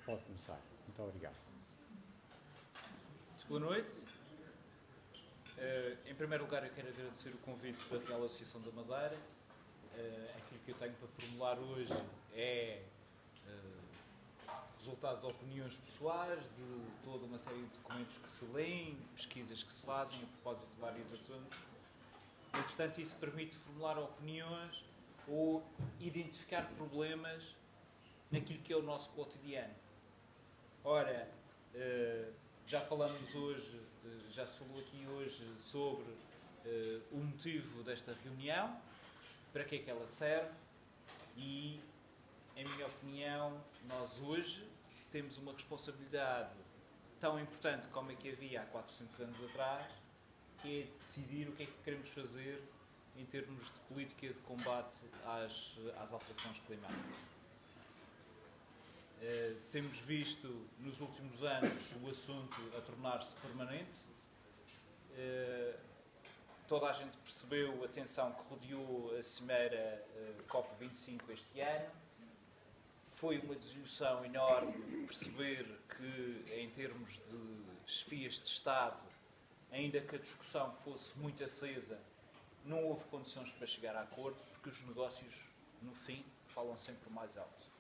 Pode começar. Muito obrigado. Boa noite. Em primeiro lugar, eu quero agradecer o convite da Real Associação da Madeira. Aquilo que eu tenho para formular hoje é resultado de opiniões pessoais, de toda uma série de documentos que se leem, pesquisas que se fazem a propósito de vários assuntos. Entretanto, isso permite formular opiniões ou identificar problemas naquilo que é o nosso cotidiano. Ora, já falamos hoje, já se falou aqui hoje sobre o motivo desta reunião, para que é que ela serve e, em minha opinião, nós hoje temos uma responsabilidade tão importante como a que havia há 400 anos atrás, que é decidir o que é que queremos fazer em termos de política de combate às alterações climáticas. Temos visto nos últimos anos o assunto a tornar-se permanente. Toda a gente percebeu a tensão que rodeou a cimeira COP25 este ano. Foi uma desilusão enorme perceber que, em termos de chefias de Estado, ainda que a discussão fosse muito acesa, não houve condições para chegar a acordo, porque os negócios, no fim, falam sempre mais alto.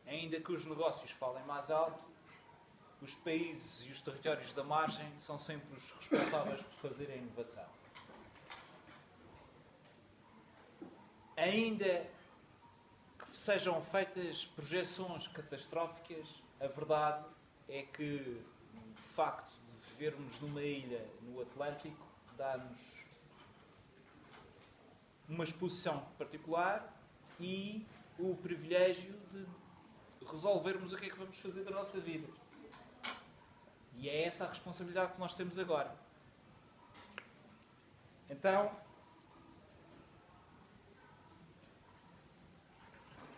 Ainda que os negócios falem mais alto, os países e os territórios da margem são sempre os responsáveis por fazer a inovação. Ainda que sejam feitas projeções catastróficas, a verdade é que o facto de vivermos numa ilha no Atlântico dá-nos uma exposição particular e o privilégio de resolvermos o que é que vamos fazer da nossa vida. E é essa a responsabilidade que nós temos agora. Então,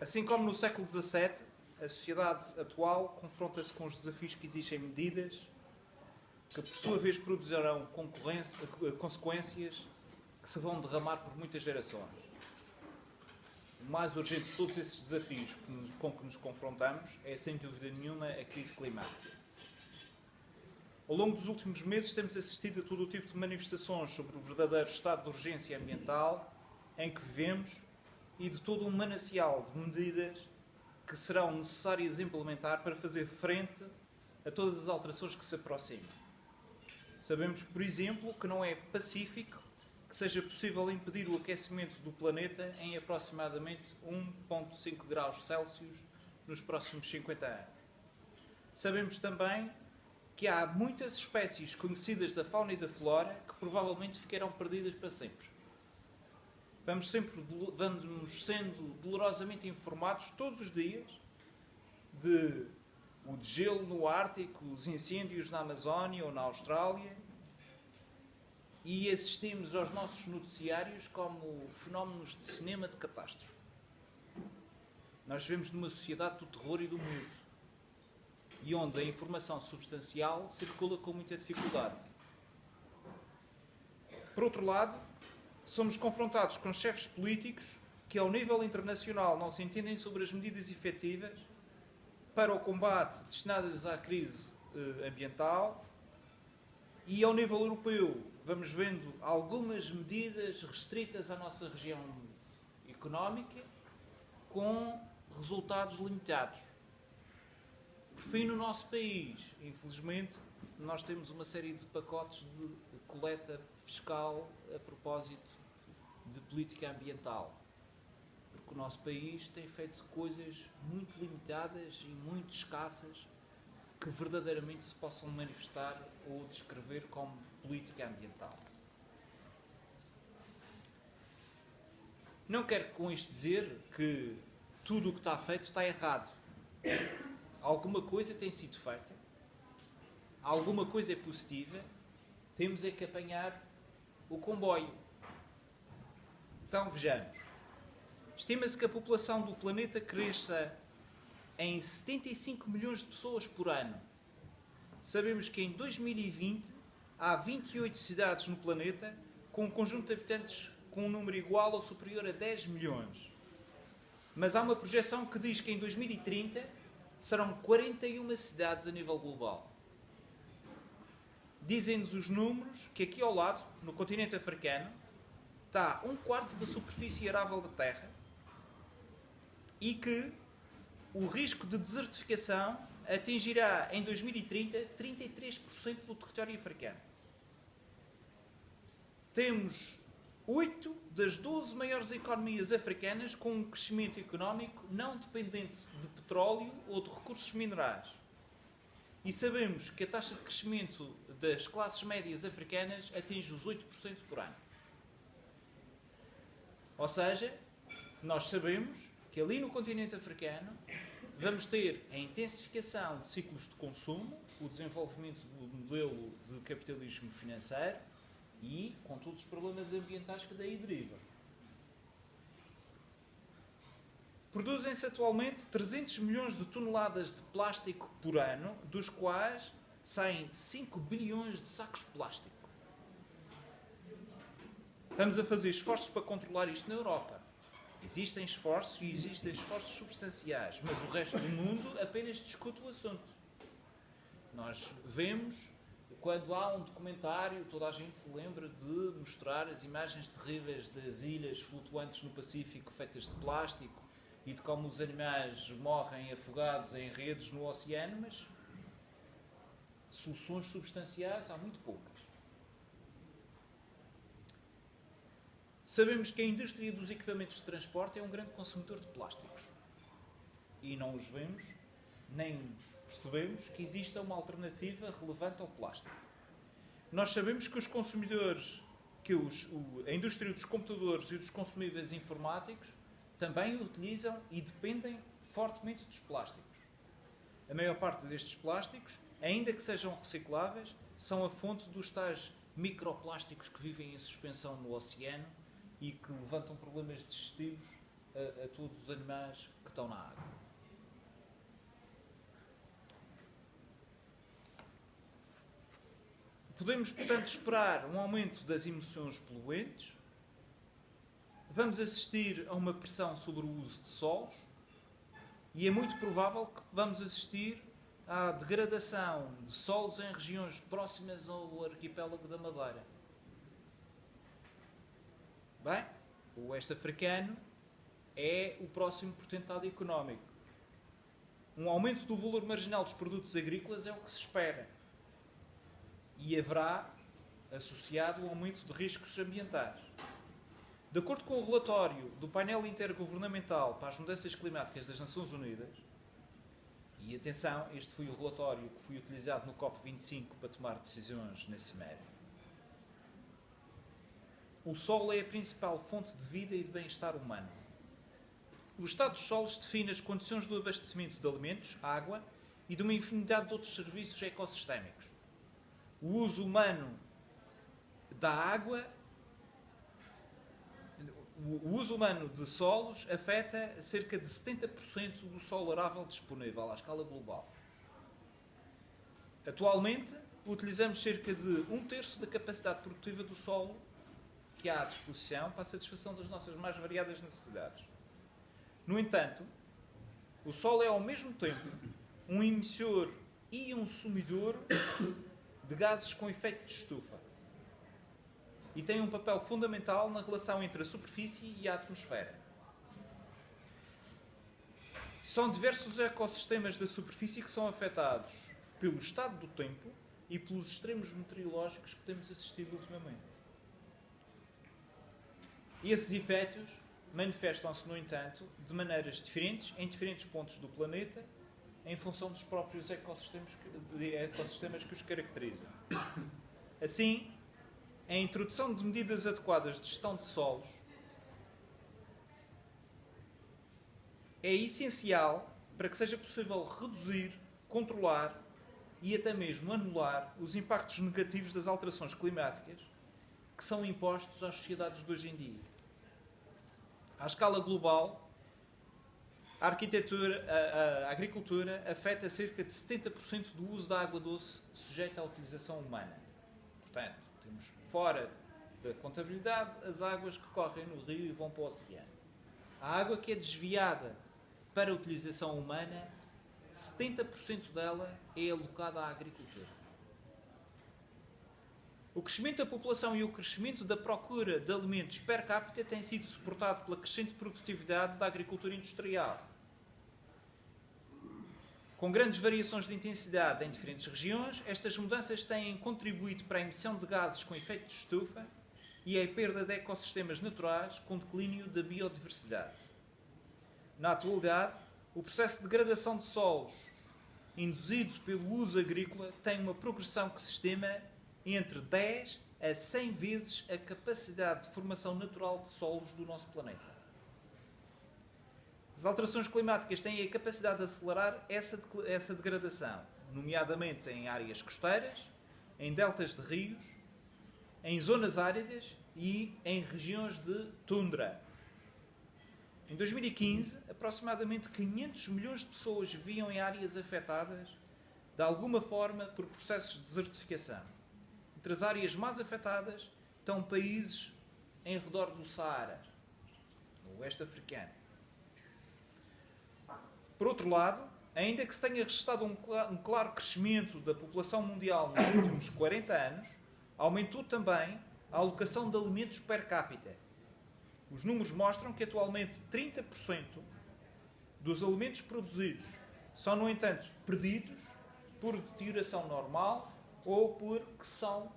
assim como no século XVII, a sociedade atual confronta-se com os desafios que exigem medidas que, por sua vez, produzirão consequências que se vão derramar por muitas gerações. O mais urgente de todos esses desafios com que nos confrontamos é, sem dúvida nenhuma, a crise climática. Ao longo dos últimos meses temos assistido a todo o tipo de manifestações sobre o verdadeiro estado de urgência ambiental em que vivemos e de todo um manancial de medidas que serão necessárias implementar para fazer frente a todas as alterações que se aproximam. Sabemos, por exemplo, que não é pacífico que seja possível impedir o aquecimento do planeta em aproximadamente 1,5 graus Celsius nos próximos 50 anos. Sabemos também que há muitas espécies conhecidas da fauna e da flora que provavelmente ficarão perdidas para sempre. Vamos sendo dolorosamente informados todos os dias de o degelo no Ártico, os incêndios na Amazónia ou na Austrália, e assistimos aos nossos noticiários como fenómenos de cinema de catástrofe. Nós vivemos numa sociedade do terror e do medo, e onde a informação substancial circula com muita dificuldade. Por outro lado, somos confrontados com chefes políticos que, ao nível internacional, não se entendem sobre as medidas efetivas para o combate destinadas à crise ambiental, e, ao nível europeu, vamos vendo algumas medidas restritas à nossa região económica, com resultados limitados. Por fim, no nosso país, infelizmente, nós temos uma série de pacotes de coleta fiscal a propósito de política ambiental. Porque o nosso país tem feito coisas muito limitadas e muito escassas que verdadeiramente se possam manifestar ou descrever como política ambiental. Não quero com isto dizer que tudo o que está feito está errado. Alguma coisa tem sido feita, alguma coisa é positiva, temos é que apanhar o comboio. Então vejamos. Estima-se que a população do planeta cresça em 75 milhões de pessoas por ano. Sabemos que em 2020 há 28 cidades no planeta com um conjunto de habitantes com um número igual ou superior a 10 milhões. Mas há uma projeção que diz que em 2030 serão 41 cidades a nível global. Dizem-nos os números que aqui ao lado, no continente africano, está 1/4 da superfície arável da Terra e que o risco de desertificação atingirá em 2030 33% do território africano. Temos 8 das 12 maiores economias africanas com um crescimento económico não dependente de petróleo ou de recursos minerais. E sabemos que a taxa de crescimento das classes médias africanas atinge os 8% por ano. Ou seja, nós sabemos que ali no continente africano vamos ter a intensificação de ciclos de consumo, o desenvolvimento do modelo de capitalismo financeiro e com todos os problemas ambientais que daí derivam. Produzem-se atualmente 300 milhões de toneladas de plástico por ano, dos quais saem 5 bilhões de sacos de plástico. Estamos a fazer esforços para controlar isto na Europa. Existem esforços e existem esforços substanciais, mas o resto do mundo apenas discute o assunto. Nós vemos, quando há um documentário, toda a gente se lembra de mostrar as imagens terríveis das ilhas flutuantes no Pacífico feitas de plástico e de como os animais morrem afogados em redes no oceano, mas soluções substanciais há muito poucas. Sabemos que a indústria dos equipamentos de transporte é um grande consumidor de plásticos. E não os vemos, nem percebemos que exista uma alternativa relevante ao plástico. Nós sabemos que os consumidores, a indústria dos computadores e dos consumíveis informáticos também utilizam e dependem fortemente dos plásticos. A maior parte destes plásticos, ainda que sejam recicláveis, são a fonte dos tais microplásticos que vivem em suspensão no oceano e que levantam problemas digestivos a todos os animais que estão na água. Podemos, portanto, esperar um aumento das emissões poluentes. Vamos assistir a uma pressão sobre o uso de solos e é muito provável que vamos assistir à degradação de solos em regiões próximas ao arquipélago da Madeira. Bem, o oeste africano é o próximo potentado económico. Um aumento do valor marginal dos produtos agrícolas é o que se espera. E haverá associado o aumento de riscos ambientais. De acordo com o relatório do painel intergovernamental para as mudanças climáticas das Nações Unidas, e atenção, este foi o relatório que foi utilizado no COP25 para tomar decisões nesse mérito, o solo é a principal fonte de vida e de bem-estar humano. O estado dos solos define as condições do abastecimento de alimentos, água e de uma infinidade de outros serviços ecossistémicos. O uso humano da água, o uso humano de solos afeta cerca de 70% do solo arável disponível à escala global. Atualmente, utilizamos cerca de 1/3 da capacidade produtiva do solo que há à disposição para a satisfação das nossas mais variadas necessidades. No entanto, o solo é ao mesmo tempo um emissor e um consumidor de gases com efeito de estufa e tem um papel fundamental na relação entre a superfície e a atmosfera. São diversos ecossistemas da superfície que são afetados pelo estado do tempo e pelos extremos meteorológicos que temos assistido ultimamente. E esses efeitos manifestam-se, no entanto, de maneiras diferentes em diferentes pontos do planeta, em função dos próprios ecossistemas que os caracterizam. Assim, a introdução de medidas adequadas de gestão de solos é essencial para que seja possível reduzir, controlar e até mesmo anular os impactos negativos das alterações climáticas que são impostos às sociedades de hoje em dia. À escala global, a agricultura afeta cerca de 70% do uso da água doce sujeita à utilização humana. Portanto, temos fora da contabilidade as águas que correm no rio e vão para o oceano. A água que é desviada para a utilização humana, 70% dela é alocada à agricultura. O crescimento da população e o crescimento da procura de alimentos per capita tem sido suportado pela crescente produtividade da agricultura industrial. Com grandes variações de intensidade em diferentes regiões, estas mudanças têm contribuído para a emissão de gases com efeito de estufa e a perda de ecossistemas naturais com declínio da biodiversidade. Na atualidade, o processo de degradação de solos induzido pelo uso agrícola tem uma progressão que se estima entre 10 a 100 vezes a capacidade de formação natural de solos do nosso planeta. As alterações climáticas têm a capacidade de acelerar essa degradação, nomeadamente em áreas costeiras, em deltas de rios, em zonas áridas e em regiões de tundra. Em 2015, aproximadamente 500 milhões de pessoas viviam em áreas afetadas, de alguma forma, por processos de desertificação. Entre as áreas mais afetadas estão países em redor do Saara, no oeste africano. Por outro lado, ainda que se tenha registrado um claro crescimento da população mundial nos últimos 40 anos, aumentou também a alocação de alimentos per capita. Os números mostram que atualmente 30% dos alimentos produzidos são, no entanto, perdidos por deterioração normal ou porque são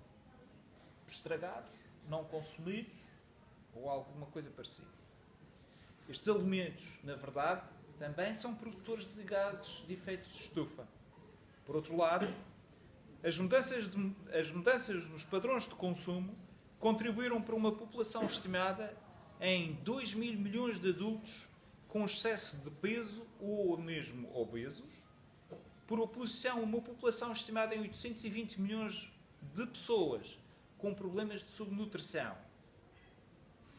estragados, não consumidos ou alguma coisa parecida. Estes alimentos, na verdade, também são produtores de gases de efeito de estufa. Por outro lado, as mudanças nos padrões de consumo contribuíram para uma população estimada em 2 mil milhões de adultos com excesso de peso ou mesmo obesos, por oposição a uma população estimada em 820 milhões de pessoas com problemas de subnutrição.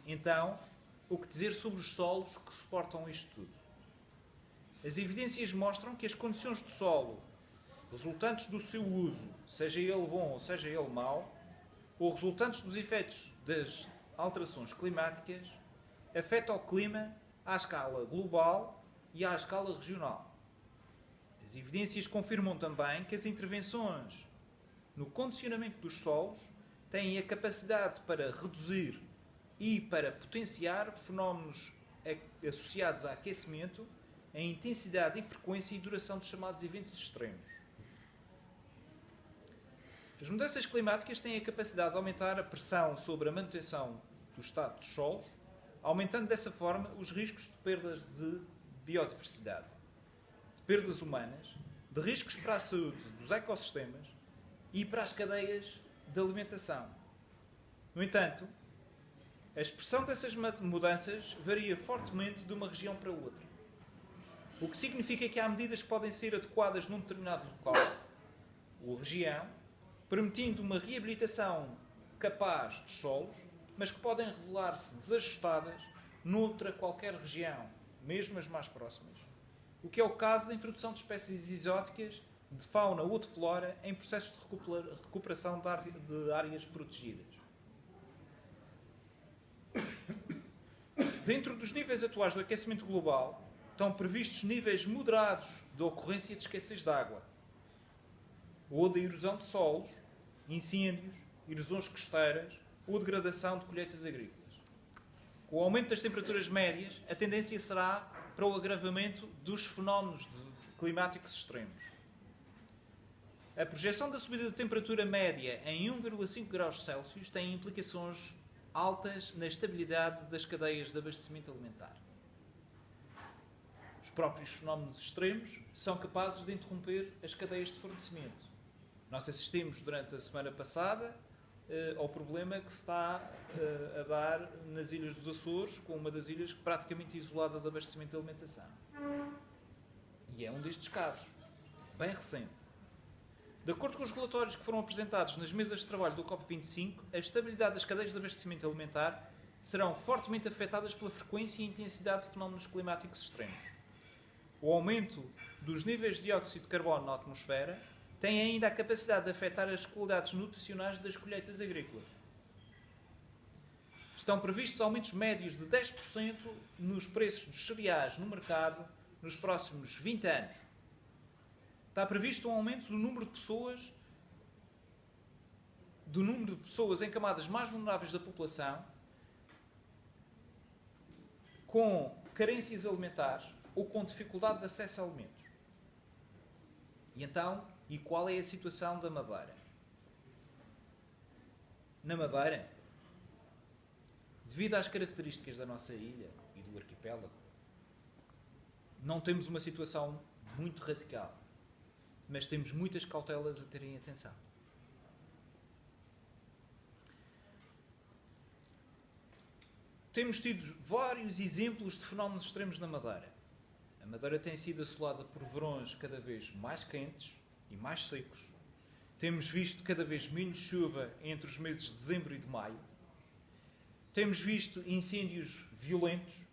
Então, o que dizer sobre os solos que suportam isto tudo? As evidências mostram que as condições do solo, resultantes do seu uso, seja ele bom ou seja ele mau, ou resultantes dos efeitos das alterações climáticas, afetam o clima à escala global e à escala regional. As evidências confirmam também que as intervenções no condicionamento dos solos têm a capacidade para reduzir e para potenciar fenómenos associados a aquecimento, a intensidade e frequência e duração dos chamados eventos extremos. As mudanças climáticas têm a capacidade de aumentar a pressão sobre a manutenção do estado dos solos, aumentando dessa forma os riscos de perdas de biodiversidade, de perdas humanas, de riscos para a saúde dos ecossistemas e para as cadeias de alimentação. No entanto, a expressão dessas mudanças varia fortemente de uma região para outra. O que significa que há medidas que podem ser adequadas num determinado local ou região, permitindo uma reabilitação capaz dos solos, mas que podem revelar-se desajustadas noutra qualquer região, mesmo as mais próximas. O que é o caso da introdução de espécies exóticas de fauna ou de flora em processos de recuperação de áreas protegidas. Dentro dos níveis atuais do aquecimento global, estão previstos níveis moderados de ocorrência de escassez de água, ou de erosão de solos, incêndios, erosões costeiras ou degradação de colheitas agrícolas. Com o aumento das temperaturas médias, a tendência será para o agravamento dos fenómenos climáticos extremos. A projeção da subida da temperatura média em 1,5 graus Celsius tem implicações altas na estabilidade das cadeias de abastecimento alimentar. Os próprios fenómenos extremos são capazes de interromper as cadeias de fornecimento. Nós assistimos durante a semana passada ao problema que se está a dar nas Ilhas dos Açores, com uma das ilhas praticamente isolada de abastecimento de alimentação. E é um destes casos, bem recente. De acordo com os relatórios que foram apresentados nas mesas de trabalho do COP25, a estabilidade das cadeias de abastecimento alimentar serão fortemente afetadas pela frequência e intensidade de fenómenos climáticos extremos. O aumento dos níveis de dióxido de carbono na atmosfera tem ainda a capacidade de afetar as qualidades nutricionais das colheitas agrícolas. Estão previstos aumentos médios de 10% nos preços dos cereais no mercado nos próximos 20 anos. Está previsto um aumento do número de pessoas em camadas mais vulneráveis da população com carências alimentares ou com dificuldade de acesso a alimentos. E então, qual é a situação da Madeira? Na Madeira, devido às características da nossa ilha e do arquipélago, não temos uma situação muito radical, mas temos muitas cautelas a terem atenção. Temos tido vários exemplos de fenómenos extremos na Madeira. A Madeira tem sido assolada por verões cada vez mais quentes e mais secos. Temos visto cada vez menos chuva entre os meses de dezembro e de maio. Temos visto incêndios violentos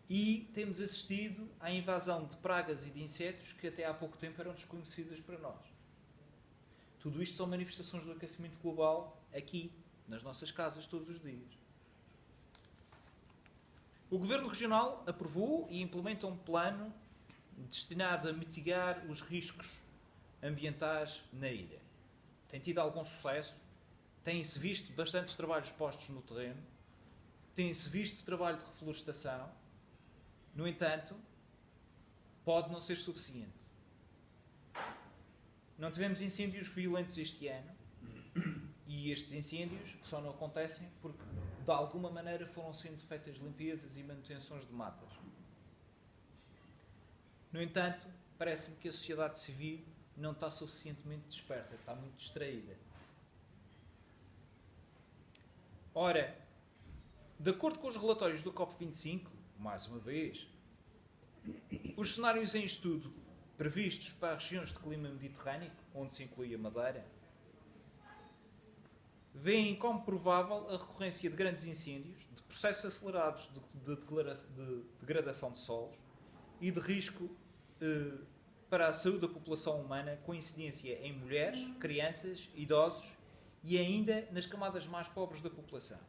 e temos assistido à invasão de pragas e de insetos que até há pouco tempo eram desconhecidas para nós. Tudo isto são manifestações do aquecimento global aqui, nas nossas casas, todos os dias. O Governo Regional aprovou e implementa um plano destinado a mitigar os riscos ambientais na ilha. Tem tido algum sucesso, tem-se visto bastantes trabalhos postos no terreno, tem-se visto trabalho de reflorestação. No entanto, pode não ser suficiente. Não tivemos incêndios violentos este ano e estes incêndios só não acontecem porque, de alguma maneira, foram sendo feitas limpezas e manutenções de matas. No entanto, parece-me que a sociedade civil não está suficientemente desperta, está muito distraída. Ora, de acordo com os relatórios do COP25, mais uma vez, os cenários em estudo previstos para as regiões de clima mediterrâneo, onde se inclui a Madeira, veem como provável a recorrência de grandes incêndios, de processos acelerados de degradação de solos e de risco para a saúde da população humana, com incidência em mulheres, crianças, idosos e ainda nas camadas mais pobres da população.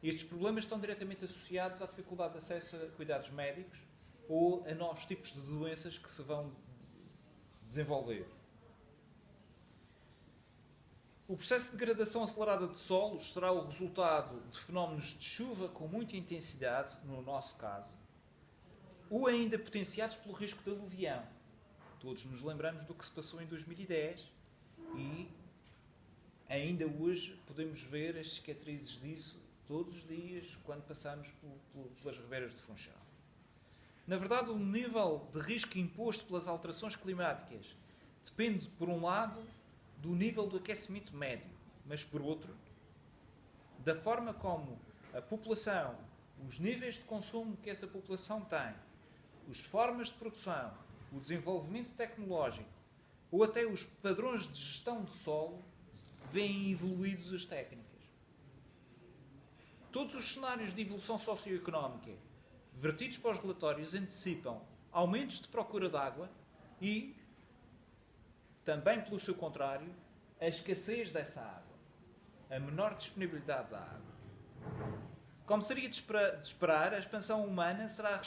Estes problemas estão diretamente associados à dificuldade de acesso a cuidados médicos ou a novos tipos de doenças que se vão desenvolver. O processo de degradação acelerada de solos será o resultado de fenómenos de chuva com muita intensidade, no nosso caso, ou ainda potenciados pelo risco de aluvião. Todos nos lembramos do que se passou em 2010 e ainda hoje podemos ver as cicatrizes disso todos os dias quando passamos pelas ribeiras do Funchal. Na verdade, o nível de risco imposto pelas alterações climáticas depende, por um lado, do nível do aquecimento médio, mas, por outro, da forma como a população, os níveis de consumo que essa população tem, as formas de produção, o desenvolvimento tecnológico ou até os padrões de gestão de solo vêm evoluídos as técnicas. Todos os cenários de evolução socioeconómica vertidos para os relatórios antecipam aumentos de procura de água e, também pelo seu contrário, a escassez dessa água, a menor disponibilidade da água. Como seria de esperar, a expansão urbana, será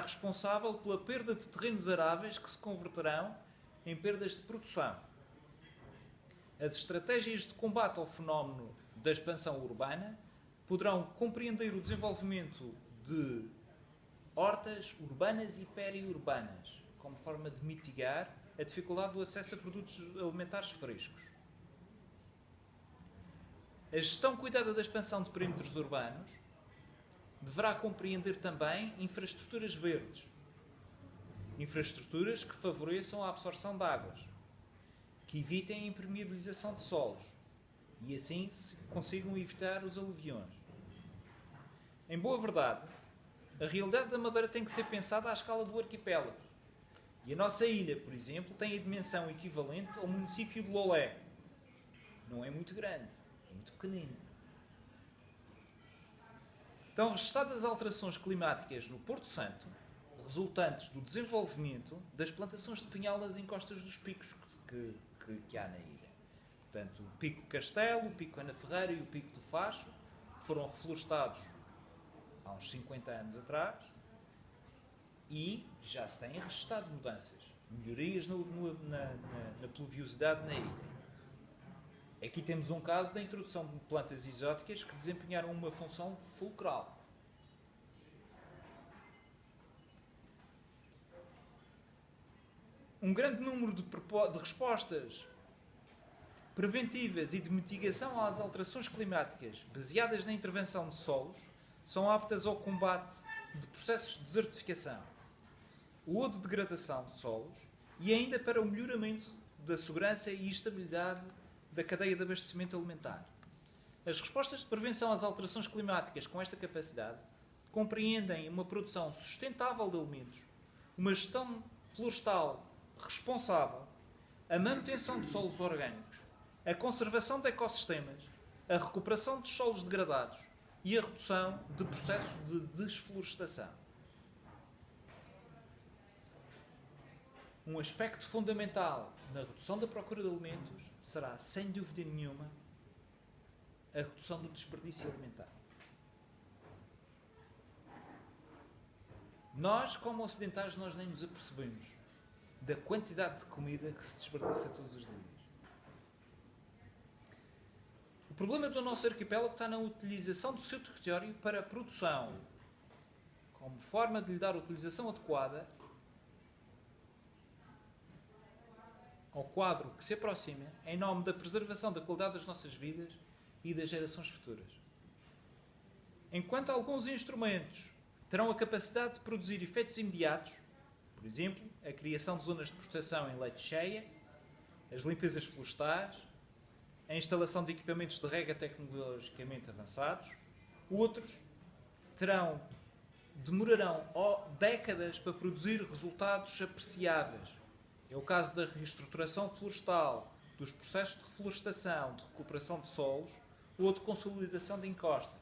responsável pela perda de terrenos aráveis que se converterão em perdas de produção. As estratégias de combate ao fenómeno da expansão urbana poderão compreender o desenvolvimento de hortas urbanas e periurbanas, como forma de mitigar a dificuldade do acesso a produtos alimentares frescos. A gestão cuidada da expansão de perímetros urbanos deverá compreender também infraestruturas verdes, infraestruturas que favoreçam a absorção de águas, que evitem a impermeabilização de solos e assim se consigam evitar os aluviões. Em boa verdade, a realidade da Madeira tem que ser pensada à escala do arquipélago. E a nossa ilha, por exemplo, tem a dimensão equivalente ao município de Lolé. Não é muito grande, é muito pequenino. Então, registadas as alterações climáticas no Porto Santo, resultantes do desenvolvimento das plantações de pinhalas em costas dos picos que há na ilha, Portanto, o Pico Castelo, o Pico Ana Ferreira e o Pico do Facho foram reflorestados há uns 50 anos atrás e já se têm registado mudanças, melhorias na pluviosidade na ilha. Aqui temos um caso da introdução de plantas exóticas que desempenharam uma função fulcral. Um grande número de respostas preventivas e de mitigação às alterações climáticas baseadas na intervenção de solos são aptas ao combate de processos de desertificação ou de degradação de solos e ainda para o melhoramento da segurança e estabilidade da cadeia de abastecimento alimentar. As respostas de prevenção às alterações climáticas com esta capacidade compreendem uma produção sustentável de alimentos, uma gestão florestal responsável, a manutenção de solos orgânicos, a conservação de ecossistemas, a recuperação dos solos degradados e a redução de processos de desflorestação. Um aspecto fundamental na redução da procura de alimentos será, sem dúvida nenhuma, a redução do desperdício alimentar. Nós, como ocidentais, nós nem nos apercebemos da quantidade de comida que se desperdiça todos os dias. O problema do nosso arquipélago está na utilização do seu território para a produção, como forma de lhe dar a utilização adequada ao quadro que se aproxima, em nome da preservação da qualidade das nossas vidas e das gerações futuras. Enquanto alguns instrumentos terão a capacidade de produzir efeitos imediatos, por exemplo, a criação de zonas de proteção em leite cheia, as limpezas florestais, a instalação de equipamentos de rega tecnologicamente avançados, outros demorarão décadas para produzir resultados apreciáveis. É o caso da reestruturação florestal, dos processos de reflorestação, de recuperação de solos ou de consolidação de encostas.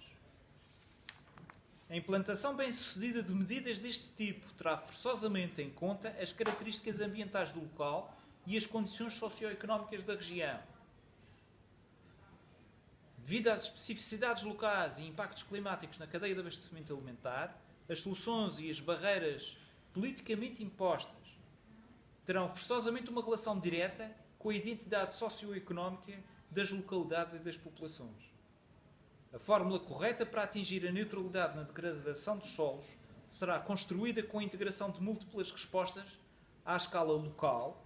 A implantação bem-sucedida de medidas deste tipo terá forçosamente em conta as características ambientais do local e as condições socioeconómicas da região. Devido às especificidades locais e impactos climáticos na cadeia de abastecimento alimentar, as soluções e as barreiras politicamente impostas terão forçosamente uma relação direta com a identidade socioeconómica das localidades e das populações. A fórmula correta para atingir a neutralidade na degradação dos solos será construída com a integração de múltiplas respostas à escala local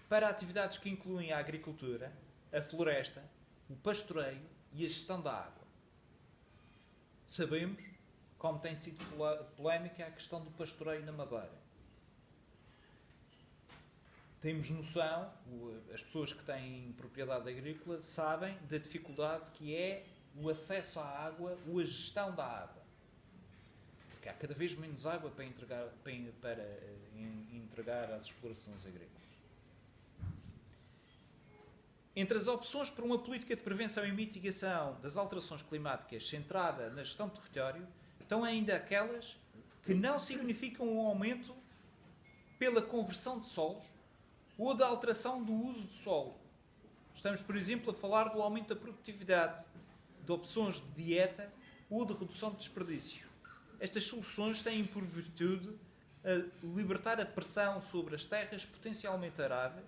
para atividades que incluem a agricultura, a floresta, o pastoreio e a gestão da água. Sabemos como tem sido polémica a questão do pastoreio na Madeira. Temos noção, as pessoas que têm propriedade agrícola sabem da dificuldade que é o acesso à água ou a gestão da água. Porque há cada vez menos água para entregar às explorações agrícolas. Entre as opções por uma política de prevenção e mitigação das alterações climáticas centrada na gestão do território, estão ainda aquelas que não significam um aumento pela conversão de solos ou da alteração do uso do solo. Estamos, por exemplo, a falar do aumento da produtividade, de opções de dieta ou de redução de desperdício. Estas soluções têm por virtude a libertar a pressão sobre as terras potencialmente aráveis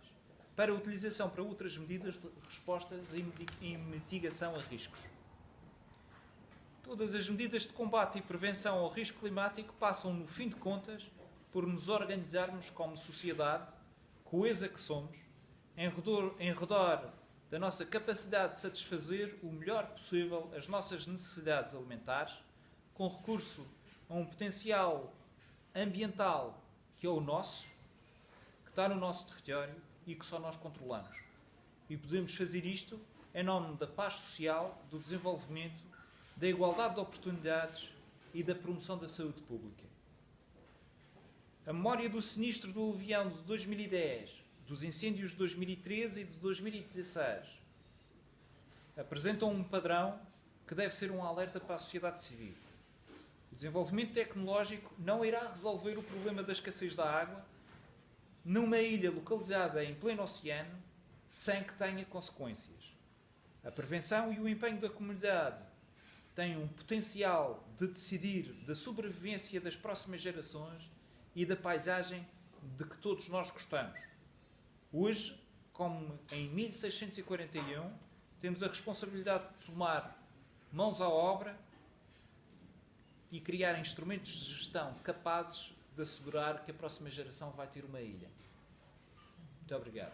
para a utilização para outras medidas de respostas e mitigação a riscos. Todas as medidas de combate e prevenção ao risco climático passam, no fim de contas, por nos organizarmos como sociedade coesa que somos, em redor da nossa capacidade de satisfazer o melhor possível as nossas necessidades alimentares, com recurso a um potencial ambiental que é o nosso, que está no nosso território e que só nós controlamos. E podemos fazer isto em nome da paz social, do desenvolvimento, da igualdade de oportunidades e da promoção da saúde pública. A memória do sinistro do aluvião de 2010, dos incêndios de 2013 e de 2016 apresentam um padrão que deve ser um alerta para a sociedade civil. O desenvolvimento tecnológico não irá resolver o problema da escassez da água numa ilha localizada em pleno oceano sem que tenha consequências. A prevenção e o empenho da comunidade têm um potencial de decidir da sobrevivência das próximas gerações e da paisagem de que todos nós gostamos. Hoje, como em 1641, temos a responsabilidade de tomar mãos à obra e criar instrumentos de gestão capazes de assegurar que a próxima geração vai ter uma ilha. Muito obrigado.